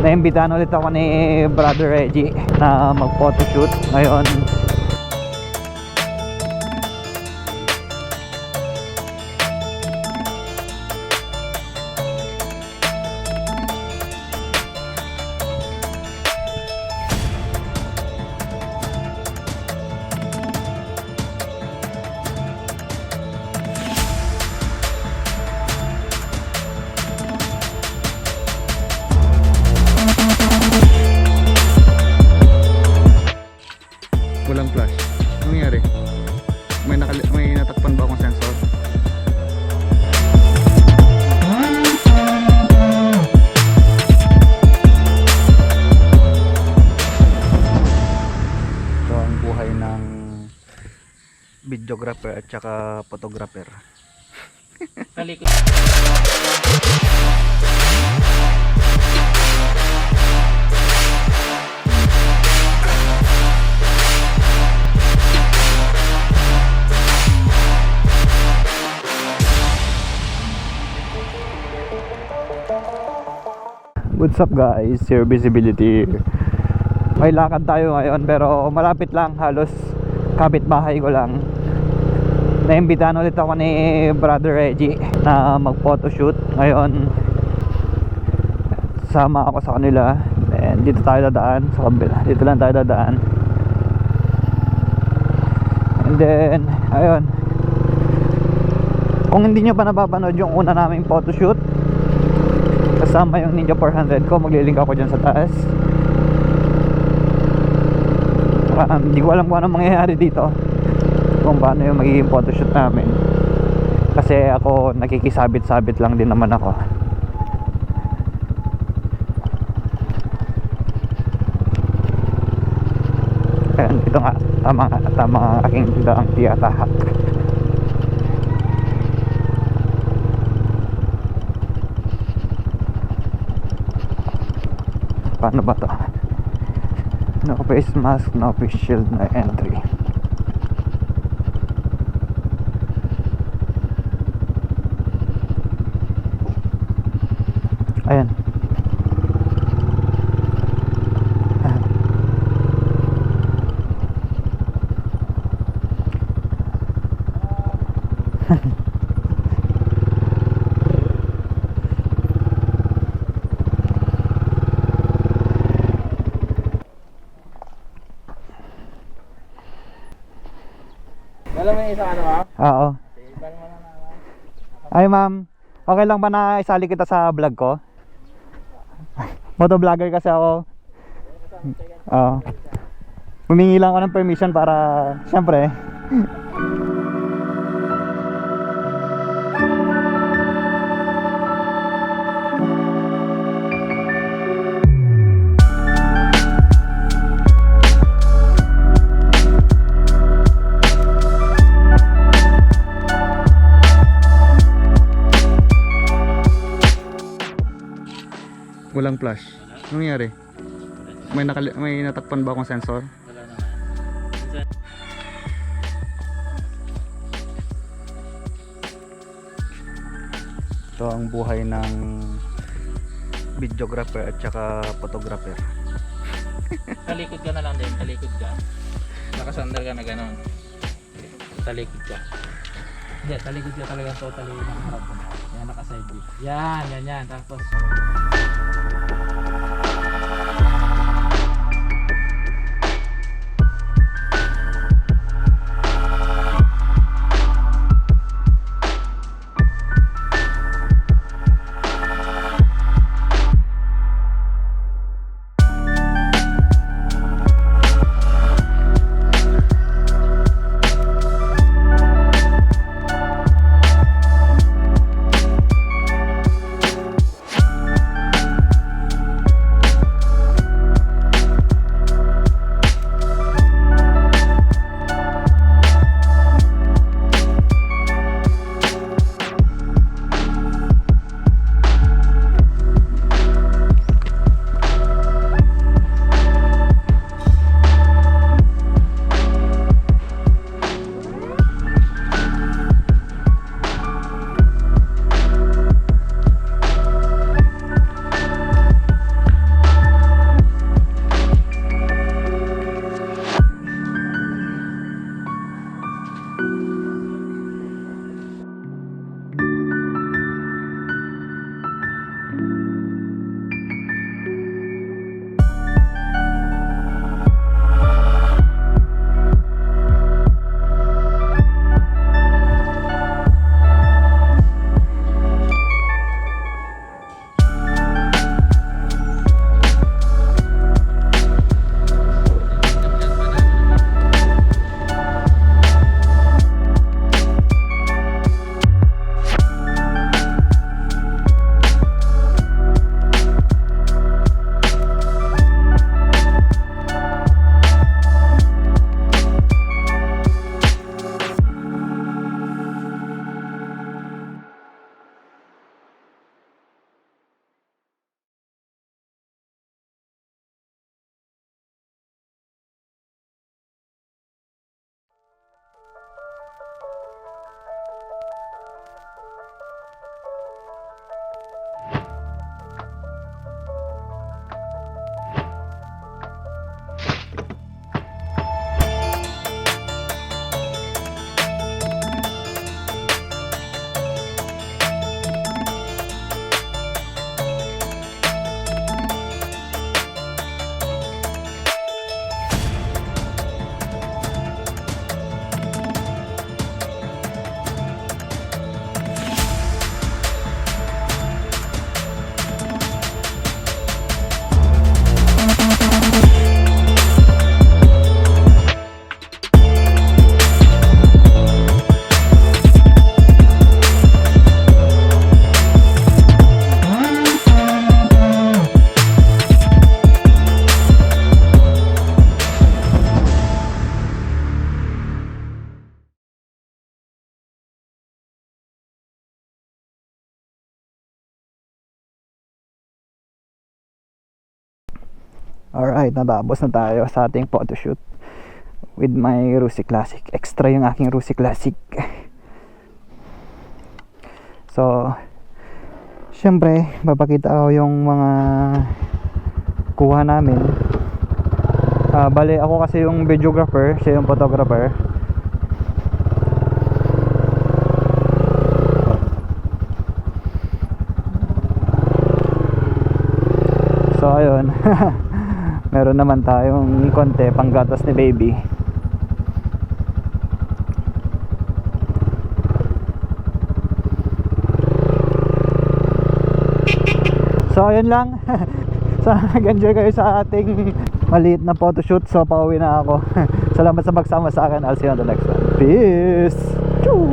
Naimbitahan ulit ako ni Brother Reggie na mag photoshoot ngayon. Walang flash. Anong nangyari? May natakpan ba akong sensor? Ito ang buhay ng videographer at saka photographer. Kalikot. What's up guys, ZeroVisibility. May lakad tayo ngayon pero malapit lang, halos kapitbahay ko lang. Naimbitahan ulit ako ni Brother Reggie na mag photoshoot ngayon. Sama ako sa kanila. And dito tayo dadaan sa kabila. Dito lang tayo dadaan. And then ayun, kung hindi nyo pa napapanood yung una naming photoshoot kasama yung Ninja 400 ko, maglilink ako dyan sa taas. Hindi ko alam kung anong mangyayari dito, kung paano yung magiging photoshoot namin, kasi ako nakikisabit-sabit lang din naman ako. Ayan, ito nga, tama ang aking daang tiyatahak. Paano ba to? No face mask, no face shield, no entry. Ayan. Alam mo yung isa ano ha? Oo. Iban mo na naman. Ay ma'am, okay lang ba na isali kita sa vlog ko? Motovlogger kasi ako. Oo. Humingi lang ako ng permission para, syempre. Walang flash. Anong nangyari? May natakpan ba akong sensor? Wala naman. Ito ang buhay ng videographer at saka photographer. Talikod ka na lang din, talikod ka. Nakasandal ka na gano'n. Talikod ka. Hindi, talikod ka talaga totally ng harap mo. Yan, nakaside view. Yan. Tapos Alright, natapos na tayo sa ating photoshoot with my Rusi Classic. Extra yung aking Rusi Classic. So, syempre, papakita ko yung mga kuha namin. Bale, ako kasi yung videographer, siya yung photographer. So, ayun. Meron naman tayong konti panggatas ni baby. So ayun lang. Sana nag-enjoy kayo sa ating maliit na photoshoot. So pauwi na ako. Salamat sa pagsama sa akin. I'll see you on the next one. Peace. Choo!